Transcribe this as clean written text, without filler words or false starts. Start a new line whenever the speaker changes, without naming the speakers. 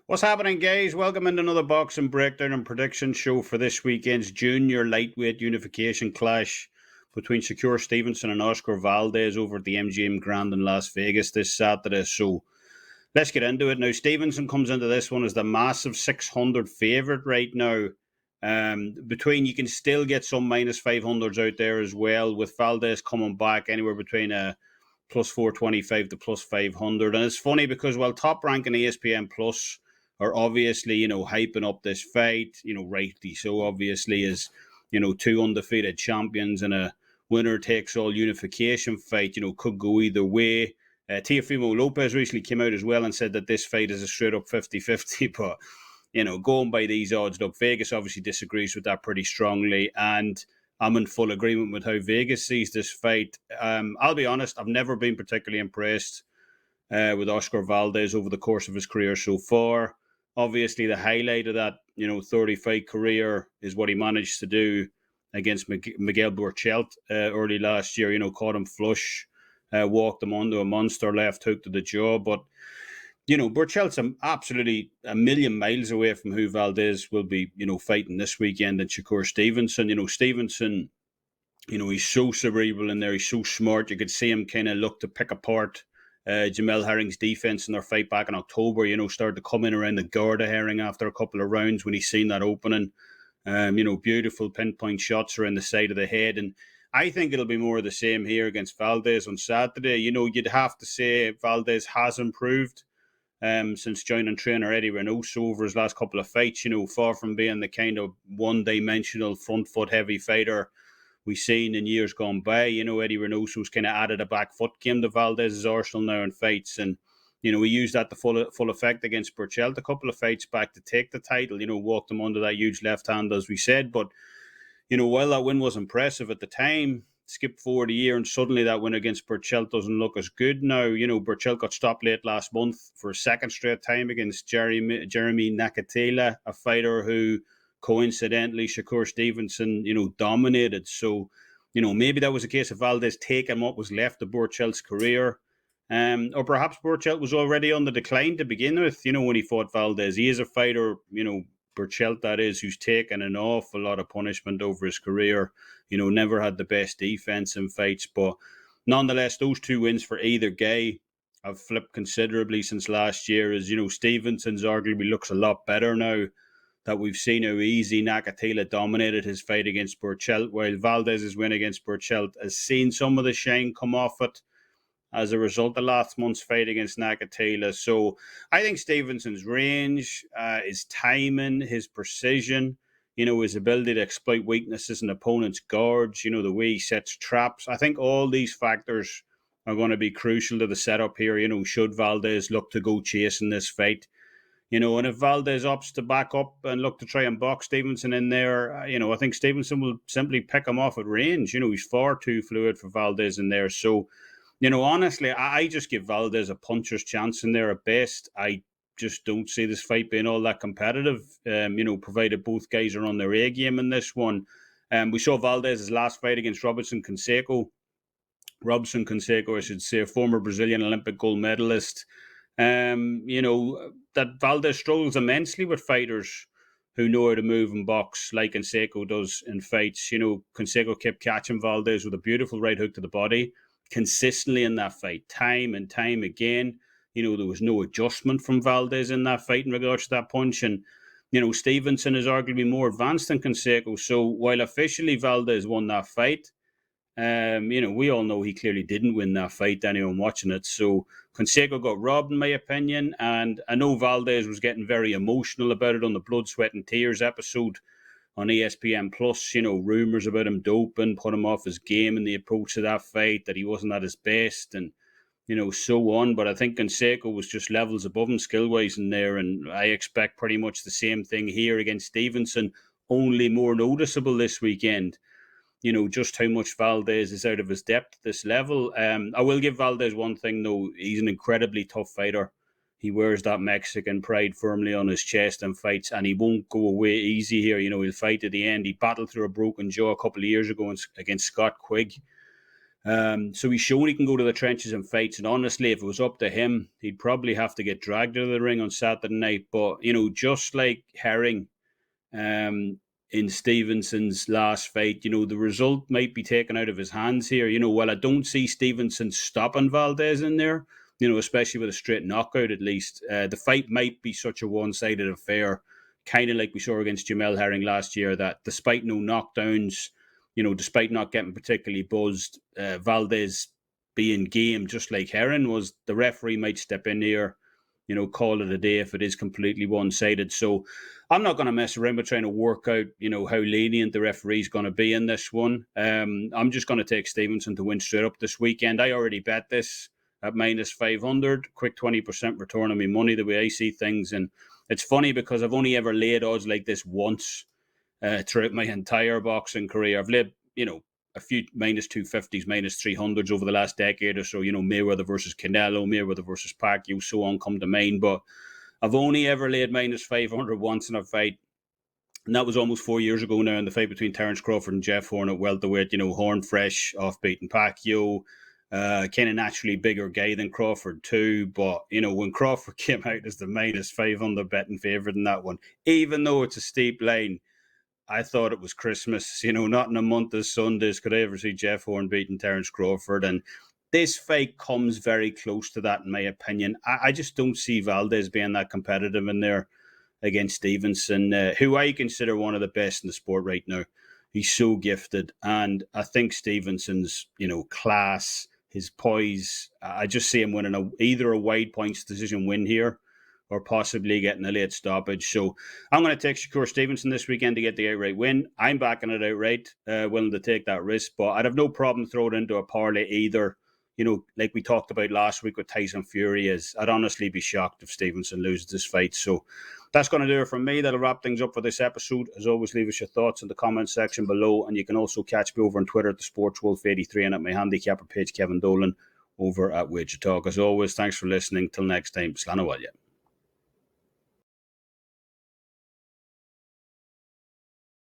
What's happening, guys? Welcome into another boxing breakdown and prediction show for this weekend's junior lightweight unification clash between Shakur Stevenson and Oscar Valdez over at the MGM Grand in Las Vegas this Saturday. So let's get into it now. Stevenson comes into this one as the massive 600 favourite right now. Between you can still get some minus 500s out there as well, with Valdez coming back anywhere between a plus 425 to plus 500. And it's funny because while Top Rank and ESPN Plus are obviously, hyping up this fight, rightly so, obviously, as, two undefeated champions in a winner takes all unification fight, could go either way. Teofimo Lopez recently came out as well and said that this fight is a straight up 50-50, but, going by these odds, look, Vegas obviously disagrees with that pretty strongly, and I'm in full agreement with how Vegas sees this fight. I'll be honest, I've never been particularly impressed with Oscar Valdez over the course of his career so far. Obviously, the highlight of that, 30-fight career is what he managed to do against Miguel Burchelt early last year. Caught him flush, walked him onto a monster left hook to the jaw. But, Burchelt's absolutely a million miles away from who Valdez will be, fighting this weekend, and Shakur Stevenson. Stevenson, he's so cerebral in there. He's so smart. You could see him kind of look to pick apart Jamel Herring's defense in their fight back in October, started to come in around the guard of Herring after a couple of rounds when he's seen that opening. Beautiful pinpoint shots around the side of the head. And I think it'll be more of the same here against Valdez on Saturday. You'd have to say Valdez has improved since joining trainer Eddie Reynoso over his last couple of fights. Far from being the kind of one-dimensional front foot heavy fighter we've seen in years gone by. Eddie Reynoso's kind of added a back foot game to Valdez's arsenal now in fights. And, he used that to full effect against Burchelt a couple of fights back to take the title, walked him under that huge left hand, as we said. But, while that win was impressive at the time, skip forward a year and suddenly that win against Burchelt doesn't look as good now. Burchelt got stopped late last month for a second straight time against Jeremy Nakatela, a fighter who coincidentally Shakur Stevenson, dominated. So, maybe that was a case of Valdez taking what was left of Burchelt's career. Or perhaps Burchelt was already on the decline to begin with, when he fought Valdez. He is a fighter, Burchelt, that is, who's taken an awful lot of punishment over his career. Never had the best defense in fights. But nonetheless, those two wins for either guy have flipped considerably since last year. As, Stevenson's arguably looks a lot better now that we've seen how easy Nakatela dominated his fight against Burchelt, while Valdez's win against Burchelt has seen some of the shine come off it as a result of last month's fight against Nakatela. So I think Stevenson's range, his timing, his precision, his ability to exploit weaknesses in opponents' guards, the way he sets traps. I think all these factors are going to be crucial to the setup here, should Valdez look to go chasing this fight. And if Valdez opts to back up and look to try and box Stevenson in there, I think Stevenson will simply pick him off at range. He's far too fluid for Valdez in there. So, honestly, I just give Valdez a puncher's chance in there at best. I just don't see this fight being all that competitive, provided both guys are on their A game in this one. We saw Valdez's last fight against Robson Canseco, I should say, a former Brazilian Olympic gold medalist. That Valdez struggles immensely with fighters who know how to move and box like Canseco does in fights. Canseco kept catching Valdez with a beautiful right hook to the body consistently in that fight, time and time again. There was no adjustment from Valdez in that fight in regards to that punch. And, Stevenson is arguably more advanced than Canseco. So while officially Valdez won that fight, we all know he clearly didn't win that fight, anyone watching it. So Canseco got robbed, in my opinion. And I know Valdez was getting very emotional about it on the Blood, Sweat and Tears episode on ESPN Plus. Rumors about him doping, put him off his game in the approach to that fight, that he wasn't at his best, and, so on. But I think Canseco was just levels above him skill-wise in there. And I expect pretty much the same thing here against Stevenson, only more noticeable this weekend. Just how much Valdez is out of his depth at this level. I will give Valdez one thing, though. He's an incredibly tough fighter. He wears that Mexican pride firmly on his chest and fights, and he won't go away easy here. He'll fight to the end. He battled through a broken jaw a couple of years ago against Scott Quigg. So he's shown he can go to the trenches and fights. And honestly, if it was up to him, he'd probably have to get dragged out of the ring on Saturday night. But, just like Herring in Stevenson's last fight, the result might be taken out of his hands here. While I don't see Stevenson stopping Valdez in there, especially with a straight knockout at least, the fight might be such a one-sided affair, kind of like we saw against Jamel Herring last year, that despite no knockdowns, despite not getting particularly buzzed, Valdez being game, just like Herring was, the referee might step in here, call it a day if it is completely one-sided. So I'm not going to mess around with trying to work out, how lenient the referee's going to be in this one. I'm just going to take Stevenson to win straight up this weekend. I already bet this at minus 500, quick 20% return on my money, the way I see things. And it's funny because I've only ever laid odds like this once throughout my entire boxing career. I've laid, a few minus 250s, minus 300s over the last decade or so, Mayweather versus Canelo, Mayweather versus Pacquiao, so on come to mind. But I've only ever laid minus 500 once in a fight. And that was almost 4 years ago now in the fight between Terence Crawford and Jeff Horn at welterweight. Horn fresh, off-beaten Pacquiao. Kind of naturally bigger guy than Crawford too. But, when Crawford came out as the minus 500 betting favourite in that one, even though it's a steep line, I thought it was Christmas. Not in a month of Sundays could I ever see Jeff Horn beating Terence Crawford. And this fight comes very close to that, in my opinion. I just don't see Valdez being that competitive in there against Stevenson, who I consider one of the best in the sport right now. He's so gifted. And I think Stevenson's, class, his poise, I just see him winning either a wide points decision win here, or possibly getting a late stoppage. So I'm going to take Shakur Stevenson this weekend to get the outright win. I'm backing it outright, willing to take that risk, but I'd have no problem throwing it into a parlay either. Like we talked about last week with Tyson Fury, I'd honestly be shocked if Stevenson loses this fight. So that's going to do it from me. That'll wrap things up for this episode. As always, leave us your thoughts in the comments section below, and you can also catch me over on Twitter at the SportsWolf83 and at my handicapper page, Kevin Dolan, over at WagerTalk. As always, thanks for listening. Till next time, Slán